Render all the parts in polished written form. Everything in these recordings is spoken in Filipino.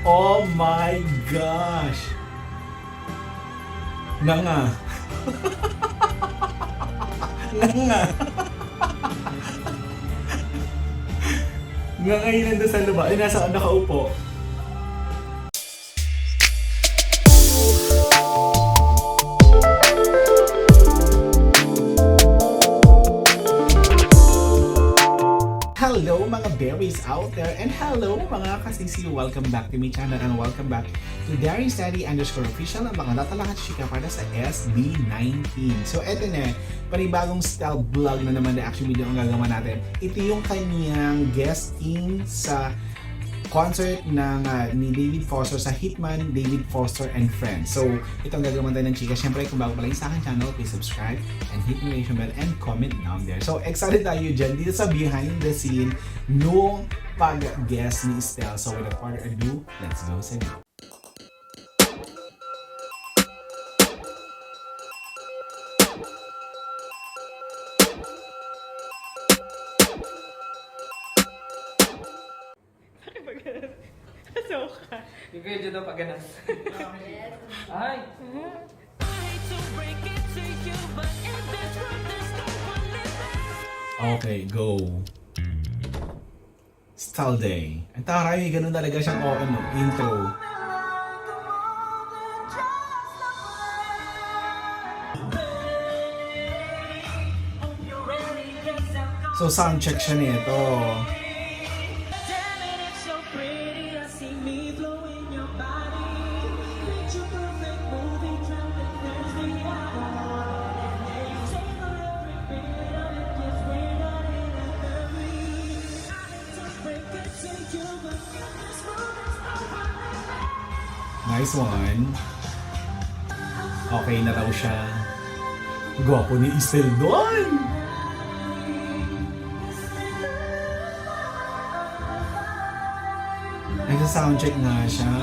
Oh my gosh! Nga. Nga. Nga ngayon nandun sa laba. Ay, nasa nakaupo. Hello mga berries out there, and hello mga kasisi! Welcome back to my channel and welcome back to DaringSteady_official, ang mga latalahat chika para sa SB19. So eto na, panibagong style vlog na naman, reaction video ang gagawa natin. Ito yung kanyang guesting sa concert ng ni David Foster sa Hitman, David Foster and Friends. So, itong gagawin tayo ng chika. Siyempre, kung bago pa lang sa akin channel, please subscribe and hit the notification bell and comment down there. So, excited tayo dyan dito sa behind the scene nung pag-guest ni Estelle. So, without further ado, let's go sa video. So ka. Yung kayo dyan daw paganas. Ay! Okay, go. Style Day. Ang taray, ganun talaga siyang intro. So, sound check siya nito. Nice one. Okay na raw siya. Gwapo ni Estelle doon! Nagsa-soundcheck nga siya.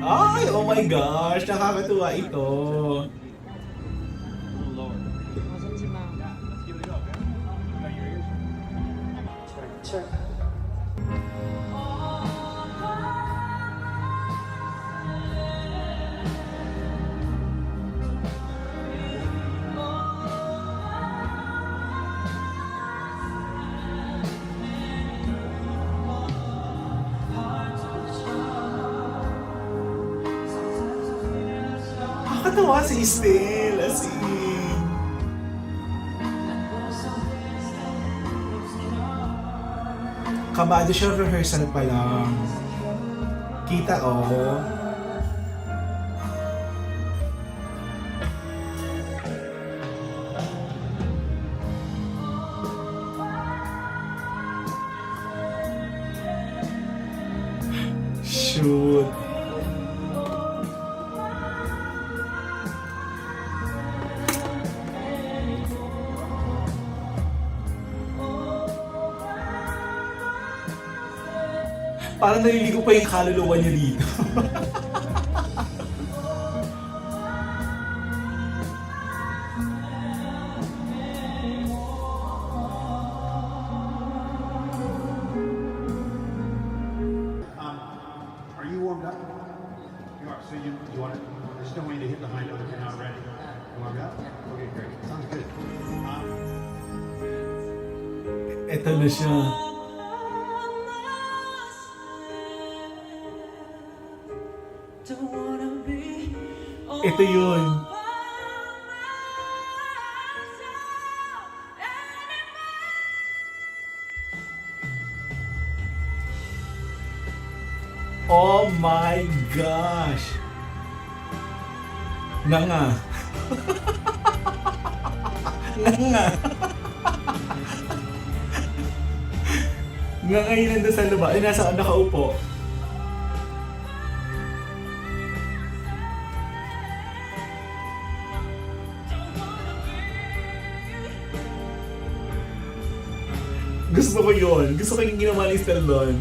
Ay! Oh my gosh! Nakakatuwa ito! Check. Nakakatawa si Estelle, as in. Kabado siya, rehearsal pa lang. Kita Shoot. Parang naliligo pa yung kaluluwa niya dito. Are you warmed up? You are. So you want it? I just don't want you to hit the high note if you're not ready. You warmed up? Okay, great. Sounds good. Eto na siya. Ito yun. Oh my gosh! Nga. Nga. Nga ngayon nandun sa laba. Ay, nasa nakaupo. Gusto ko yun. Gusto ko yung ginawa ni Estelle doon.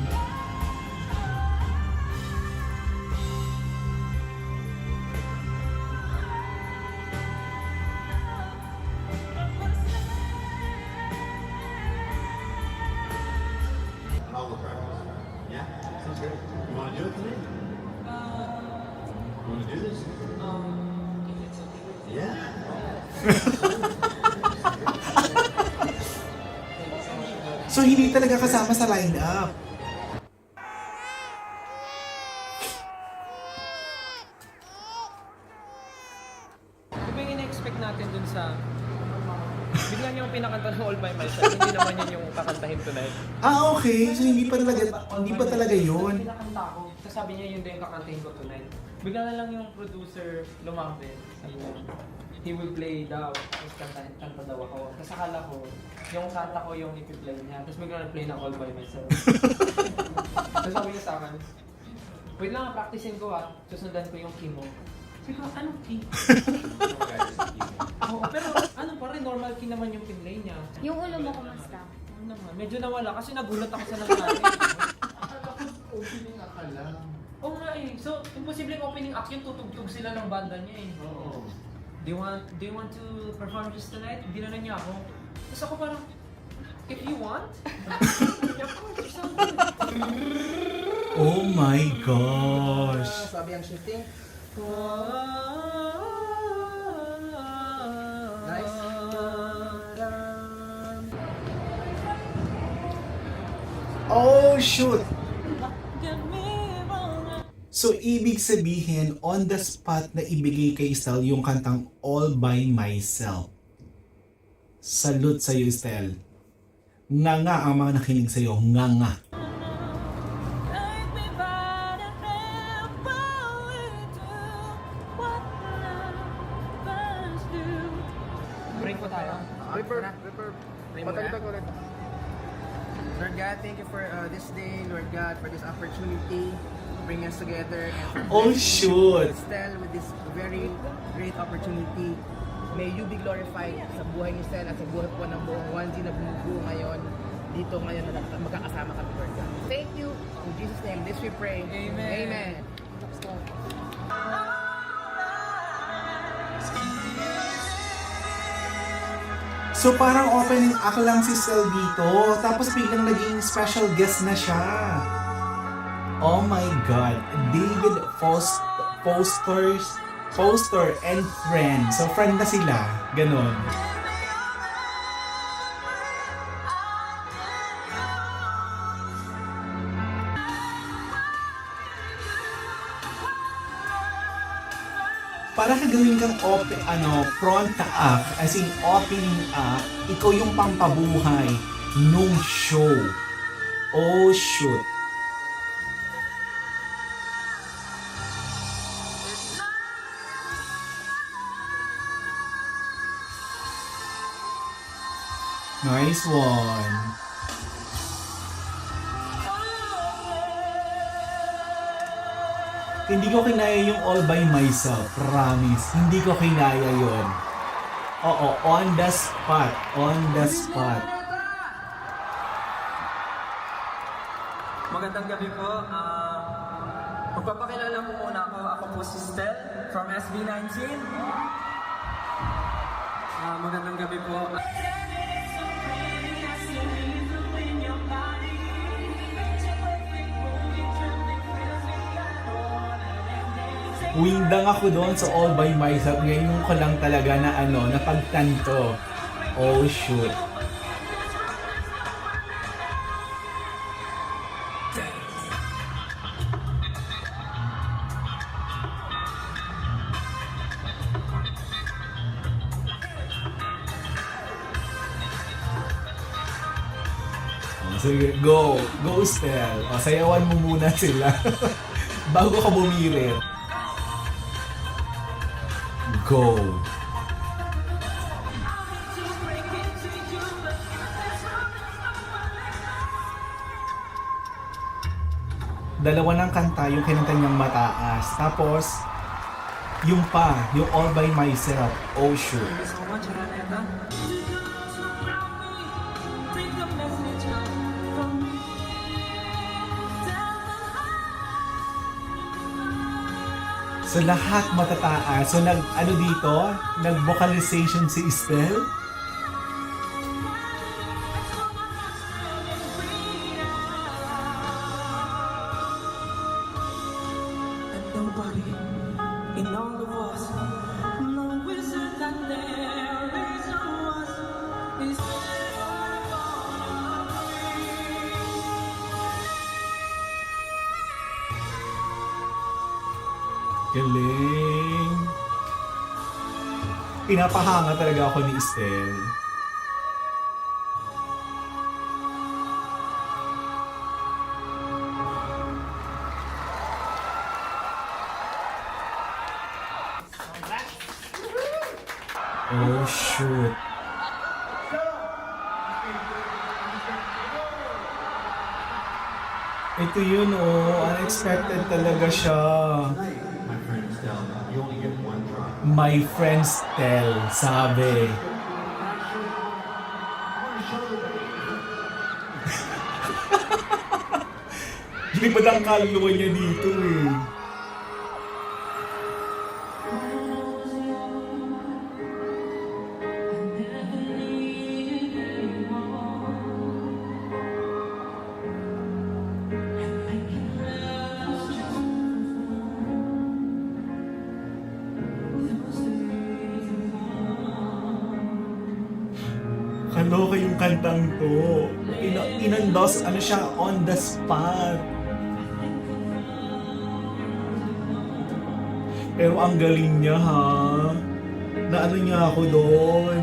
So, hindi talaga kasama sa line-up. Di ba yung ina-expect natin dun sa... Bigla niyo yung pinakanta ng All By Myself, hindi naman yun yung kakantahin tonight. Ah, okay. So, hindi pa talaga yun. Pinakanta ko, tapos sabi niya yun din yung kakantahin ko tonight. Bigla na lang yung producer lumapit, sabi niya, he will play daw, tapos kanta daw ako. Tapos akala ko, yung kanta ko yung ipi-play niya, tapos bigla na-play ng All By Myself. Tapos sabi niya sa akin, wait lang, practicein ko susundan ko yung key mo. Sabi ko, anong key? Oo, pero ano pa rin, normal key naman yung pinlay niya. Yung ulo mo kumusta? Ano naman, medyo nawala kasi nagulat ako sa nangyari. Opening akala. Oo nga eh, so imposibleng opening act yun, tutugtog sila ng banda niya eh. Oo. Do you want to perform this tonight? Ginanon niya ako. Tapos ako parang, if you want, yeah, sound good. Oh my gosh. Sabi ang shifting. Nice. Oh, shoot! So, ibig sabihin, on the spot na ibigay kay Estel yung kantang All By Myself. Salute sa'yo, Estel. Nga ang mga nakinig sa'yo. Nga. Break po tayo. Prepare. Patagdag ulit. Lord God, thank you for this day, Lord God, for this opportunity to bring us together and for Oh, blessing shoot. Estel with this very great opportunity. May you be glorified sa buhay ni Estel at sa buhay po ng buong 1G na bumubuo ngayon. Dito ngayon na magkakasama kami, Lord God. Thank you. In Jesus' name, this we pray. Amen. Amen. So, parang opening act lang si Estel dito. Tapos biglang naging special guest na siya. Oh my God. David Foster and friend. So, friend na sila. Ganon. Para kagawin kang front act, as in opening act, ikaw yung pampabuhay nung show. Oh, shoot. Nice one. Hindi ko kinaya yung All By Myself, promise. Hindi ko kinaya yon. Oo, on the spot. On the spot. Magandang gabi po. Magpapakilala po muna ako. Ako po si Stel from SB19. Magandang gabi po. Windang ako doon sa All By Myself. Ngayon ko lang talaga na napagtanto. Oh, shoot. Sige, go! Go, Estel. O, sayawan mo muna sila. Bago ka bumirit. Go! Dalawa ng kanta, yung kinanta niyang mataas. Tapos, yung All By Myself. Oh, sure. Thank you so much, Araneta. So lahat matataas. So nag-vocalization si Estel. And nobody in all of us, no wizard out there. Galing. Pinapahanga talaga ako ni Estelle. Oh, shoot. Ito yun, oh. Unexpected talaga siya. My friends tell you only get one try. My friends tell, sabi. Lipad ang kaluluwa niya dito eh. Kaloka yung kantang to. Inandos, ano siya, on the spot. Pero ang galing niya ha. Na ano niya ako doon.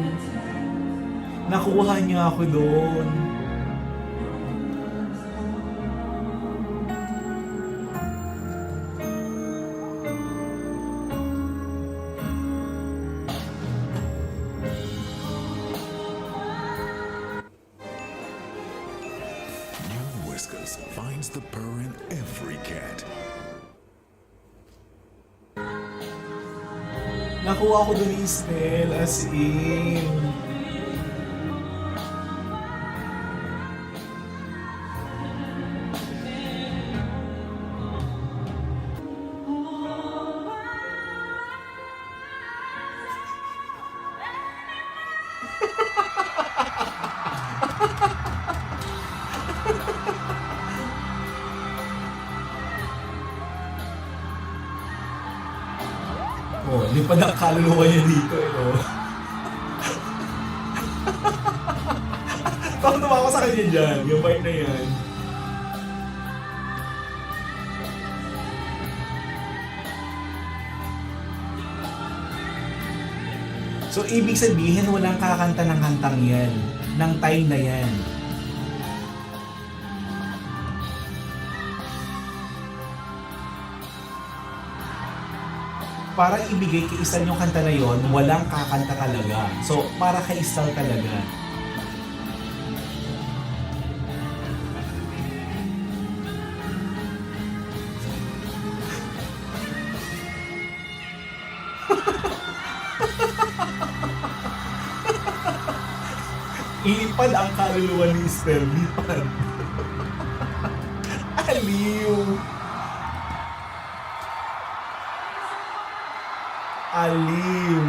Nakuha niya ako doon. New Whiskas finds the purr in every cat. Nakuha ko doon ni Estelle, as in. Oh, lipad ang kaluluwa niya dito eh, oh. Tuwa ako sa kanya dyan, yung part na yan. So, ibig sabihin, walang kakanta ng kantang yan. Ng time na yan. Para ibigay kay Istal yung kanta na yon, walang kakanta talaga. So, para kay Istal talaga. Ilipad ang kaluluwa ni Istal. Lipad. Aliw. Aliw.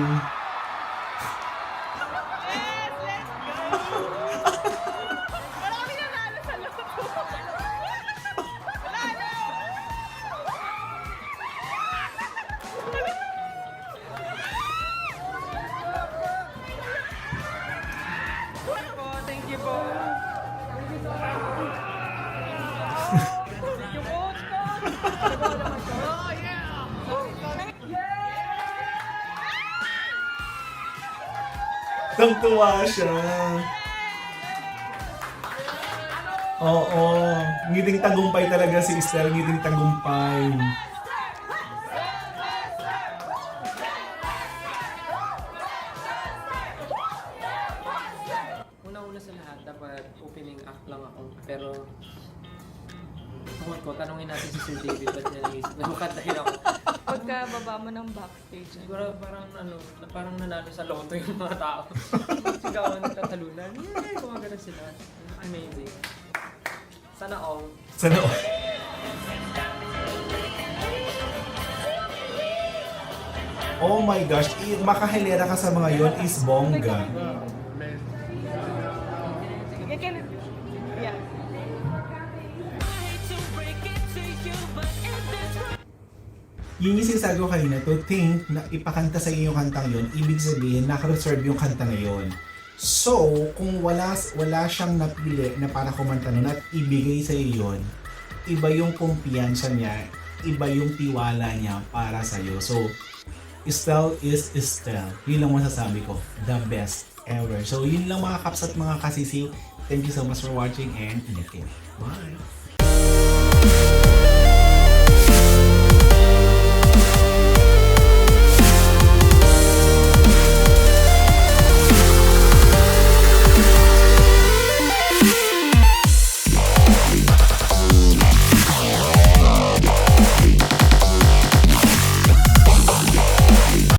Thank you po. Yung coach ko. Oh, yeah. Tuwa siya. Oo. Ngiting tagumpay talaga si Estelle. Ngiting tagumpay. Una-una sa lahat, dapat opening act lang ako. Pero, ewan ko, tanungin natin si Sir David ba't niya naisip na makantahin ako. Pagka baba mo ng backstage. Siguro parang nanalo sa loto yung mga tao. Sigawan, tatalunan. Yay! Kumagana sila. Amazing. Sana all. Sana Oh my gosh, makahilera ka sa mga yon is bongga. You can, yeah. Yung sinasabi ko kanina, to think na ipakanta sa iyo yung kantang yon, ibig sabihin naka-reserve yung kanta na yon. So, kung wala siyang napili na para kumanta nun at ibigay sa iyo yon, iba yung kumpiyansa niya iba yung tiwala niya para sa'yo. So, Estelle is Estelle. Yun lang masasabi ko. The best ever. So, yun lang mga kaps at mga kasisiw. Thank you so much for watching and ingat kayo. Bye!